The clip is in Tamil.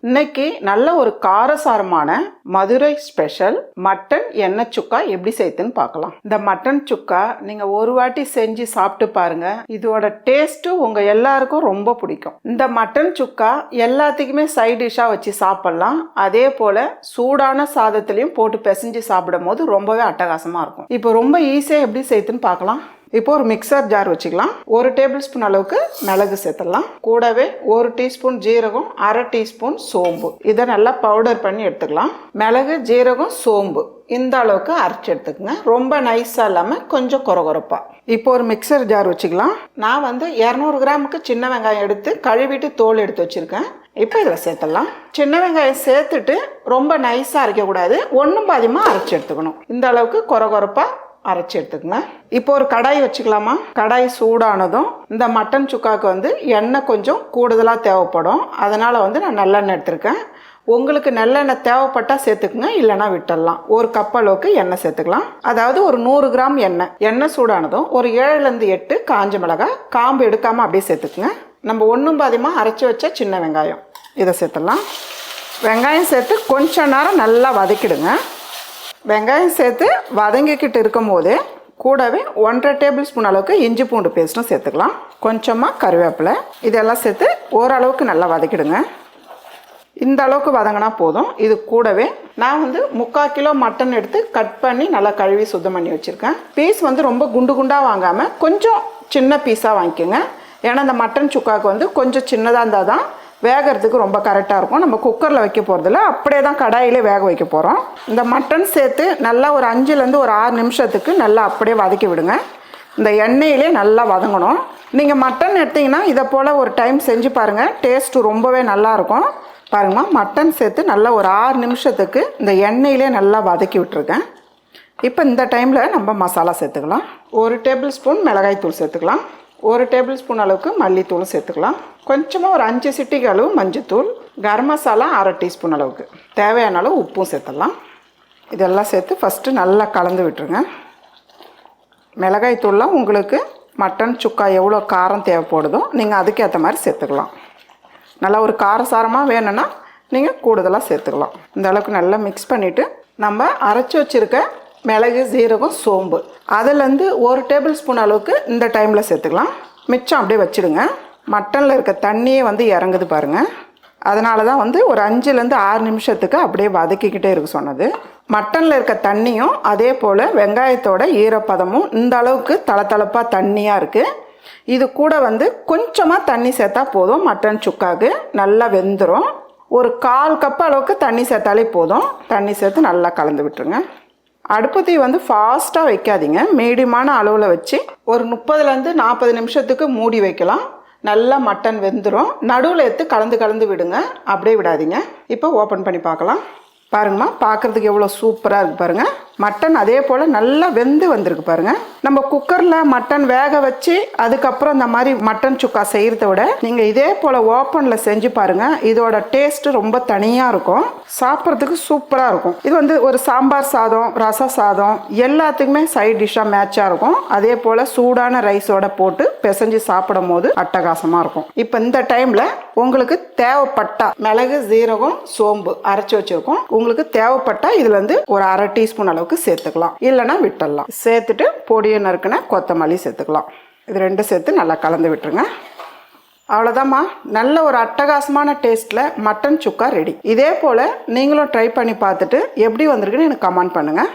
இன்னைக்கு நல்ல ஒரு காரசாரமான மதுரை ஸ்பெஷல் மட்டன் எண்ணெய் சுக்கா எப்படி செய்யுதுன்னு பார்க்கலாம். இந்த மட்டன் சுக்கா நீங்க ஒரு வாட்டி செஞ்சு சாப்பிட்டு பாருங்க. இதோட டேஸ்ட் உங்க எல்லாருக்கும் ரொம்ப பிடிக்கும். இந்த மட்டன் சுக்கா எல்லாத்துக்குமே சைட் டிஷ்ஷா வச்சு சாப்பிடலாம். அதே போல சூடான சாதத்திலையும் போட்டு பிசைஞ்சு சாப்பிடும் போது ரொம்பவே அட்டகாசமா இருக்கும். இப்போ ரொம்ப ஈஸியா எப்படி செய்யுதுன்னு பார்க்கலாம். இப்போ ஒரு மிக்சர் ஜார் வச்சுக்கலாம். 1 டேபிள் ஸ்பூன் அளவுக்கு மிளகு சேர்த்துடலாம். கூடவே 1 டீஸ்பூன் ஜீரகம், 1/2 டீஸ்பூன் சோம்பு. இதை நல்லா பவுடர் பண்ணி எடுத்துக்கலாம். மிளகு, ஜீரகம், சோம்பு இந்த அளவுக்கு அரைச்சி எடுத்துக்கங்க. ரொம்ப நைஸா இல்லாம கொஞ்சம் கொரகொரப்பா. இப்போ ஒரு மிக்சர் ஜார் வச்சுக்கலாம். நான் 200 கிராமுக்கு சின்ன வெங்காயம் எடுத்து கழுவிட்டு தோல் எடுத்து வச்சிருக்கேன். இப்போ இதில் சேர்த்துடலாம். சின்ன வெங்காயம் சேர்த்துட்டு ரொம்ப நைஸாக அரைக்கக்கூடாது, ஒன்றும் பாதியமாக அரைச்சி எடுத்துக்கணும். இந்த அளவுக்கு கொரகொரப்பா அரைச்சி எடுத்துக்கங்க. இப்போ ஒரு கடாய் வச்சுக்கலாமா. கடாய் சூடானதும் இந்த மட்டன் சுக்காவுக்கு எண்ணெய் கொஞ்சம் கூடுதலாக தேவைப்படும். அதனால் நான் நல்லெண்ணெய் எடுத்திருக்கேன். உங்களுக்கு நல்லெண்ணெய் தேவைப்பட்டால் சேர்த்துக்குங்க, இல்லைனா விட்டுடலாம். 1 கப் அளவுக்கு எண்ணெய் சேர்த்துக்கலாம். அதாவது ஒரு 100 கிராம் எண்ணெய். எண்ணெய் சூடானதும் ஒரு 7லேருந்து 8 காஞ்ச மிளகாய் காம்பு எடுக்காமல் அப்படியே சேர்த்துக்குங்க. நம்ம ஒன்றும் பாதியமாக அரைச்சி வச்ச சின்ன வெங்காயம் இதை சேர்த்துடலாம். வெங்காயம் சேர்த்து கொஞ்ச நேரம் நல்லா வதக்கிடுங்க. வெங்காயம் சேர்த்து வதங்கிக்கிட்டு இருக்கும் போதே கூடவே 1/2 டேபிள் ஸ்பூன் அளவுக்கு இஞ்சி பூண்டு பேஸ்ட்டும் சேர்த்துக்கலாம். கொஞ்சமாக கருவேப்பிலை இதெல்லாம் சேர்த்து ஓரளவுக்கு நல்லா வதக்கிடுங்க. இந்த அளவுக்கு வதங்கினா போதும். இது கூடவே நான் 3/4 கிலோ மட்டன் எடுத்து கட் பண்ணி நல்லா கழுவி சுத்தம் பண்ணி வச்சுருக்கேன். பீஸ் ரொம்ப குண்டு குண்டாக வாங்காமல் கொஞ்சம் சின்ன பீஸாக வாங்கிக்கோங்க. ஏன்னா இந்த மட்டன் சுக்காவுக்கு கொஞ்சம் சின்னதாக இருந்தால் தான் வேகிறதுக்கு ரொம்ப கரெக்டாக இருக்கும். நம்ம குக்கரில் வைக்க போகிறதில்ல, அப்படியே தான் கடாயிலே வேக வைக்க போகிறோம். இந்த மட்டன் சேர்த்து நல்லா ஒரு 5லேருந்து ஒரு 6 நிமிஷத்துக்கு நல்லா அப்படியே வதக்கி விடுங்க. இந்த எண்ணெயிலே நல்லா வதங்கணும். நீங்கள் மட்டன் எடுத்திங்கன்னா இதை போல் ஒரு டைம் செஞ்சு பாருங்கள், டேஸ்ட்டு ரொம்பவே நல்லாயிருக்கும். பாருங்கம்மா, மட்டன் சேர்த்து நல்லா ஒரு 6 நிமிஷத்துக்கு இந்த எண்ணெயிலே நல்லா வதக்கி விட்டுருக்கேன். இப்போ இந்த டைமில் நம்ம மசாலா சேர்த்துக்கலாம். 1 டேபிள் ஸ்பூன் மிளகாய் தூள் சேர்த்துக்கலாம். 1 டேபிள் ஸ்பூன் அளவுக்கு மல்லித்தூளும் சேர்த்துக்கலாம். கொஞ்சமாக ஒரு 5 சிட்டிகை அளவு மஞ்சத்தூள், கரம் மசாலா 1/2 டீஸ்பூன் அளவுக்கு, தேவையான அளவு உப்பும் சேர்த்துடலாம். இதெல்லாம் சேர்த்து ஃபஸ்ட்டு நல்லா கலந்து விட்டுருங்க. மிளகாய் தூள்லாம் உங்களுக்கு மட்டன் சுக்கா எவ்வளோ காரம் தேவைப்படுதோ நீங்கள் அதுக்கேற்ற மாதிரி சேர்த்துக்கலாம். நல்லா ஒரு காரசாரமாக வேணும்னா நீங்கள் கூடுதலாக சேர்த்துக்கலாம். இந்த அளவுக்கு நல்லா மிக்ஸ் பண்ணிவிட்டு நம்ம அரைச்சி வச்சுருக்க மிளகு, ஜீரகம், சோம்பு அதுலேருந்து 1 டேபிள் ஸ்பூன் அளவுக்கு இந்த டைமில் சேர்த்துக்கலாம். மிச்சம் அப்படியே வச்சுடுங்க. மட்டனில் இருக்க தண்ணியே இறங்குது பாருங்கள். அதனால தான் ஒரு 5லேருந்து 6 நிமிஷத்துக்கு அப்படியே வதக்கிக்கிட்டே இருக்க சொன்னது. மட்டனில் இருக்க தண்ணியும் அதே போல் வெங்காயத்தோட ஈரப்பதமும் இந்த அளவுக்கு தளத்தளப்பாக தண்ணியாக இருக்குது. இது கூட கொஞ்சமாக தண்ணி சேர்த்தா போதும். மட்டன் சுக்காவுக்கு நல்லா வெந்துடும். ஒரு 1/4 கப் அளவுக்கு தண்ணி சேர்த்தாலே போதும். தண்ணி சேர்த்து நல்லா கலந்து விட்டுருங்க. அடுப்பத்தி ஃபாஸ்ட்டாக வைக்காதீங்க, மீடியமான அளவில் வச்சு ஒரு 30லேருந்து 40 நிமிஷத்துக்கு மூடி வைக்கலாம். நல்லா மட்டன் வெந்துடும். நடுவில் எடுத்து கலந்து விடுங்க, அப்படியே விடாதீங்க. இப்போ ஓப்பன் பண்ணி பார்க்கலாம். பாருங்கம்மா, பார்க்குறதுக்கு எவ்வளோ சூப்பராக இருக்குது பாருங்கள். மட்டன் அதே போல் நல்லா வெந்து வந்திருக்கு பாருங்கள். நம்ம குக்கரில் மட்டன் வேக வச்சு அதுக்கப்புறம் இந்த மாதிரி மட்டன் சுக்கா செய்கிறத விட நீங்கள் இதே போல் ஓப்பனில் செஞ்சு பாருங்கள். இதோட டேஸ்ட்டு ரொம்ப தனியாக இருக்கும், சாப்பிட்றதுக்கு சூப்பராக இருக்கும். இது ஒரு சாம்பார் சாதம், ரச சாதம் எல்லாத்துக்குமே சைட் டிஷ்ஷாக மேட்சாக இருக்கும். அதே போல் சூடான ரைஸோட போட்டு பிசைஞ்சு சாப்பிடும் போது அட்டகாசமாக இருக்கும். இப்போ இந்த டைமில் உங்களுக்கு தேவைப்பட்டா மிளகு, ஜீரகம், சோம்பு அரைச்சி வச்சுருக்கோம். உங்களுக்கு தேவைப்பட்டா இதுல ஒரு 1/2 டீஸ்பூன் அளவுக்கு சேர்த்துக்கலாம், இல்லைன்னா விட்டுடலாம். சேர்த்துட்டு பொடியை நறுக்குன கொத்தமல்லி சேர்த்துக்கலாம். இது 2 சேர்த்து நல்லா கலந்து விட்டுருங்க. அவ்வளோதாம்மா, நல்ல ஒரு அட்டகாசமான டேஸ்ட்டில் மட்டன் சுக்கா ரெடி. இதே போல் நீங்களும் ட்ரை பண்ணி பார்த்துட்டு எப்படி வந்திருக்குன்னு எனக்கு கமெண்ட் பண்ணுங்கள்.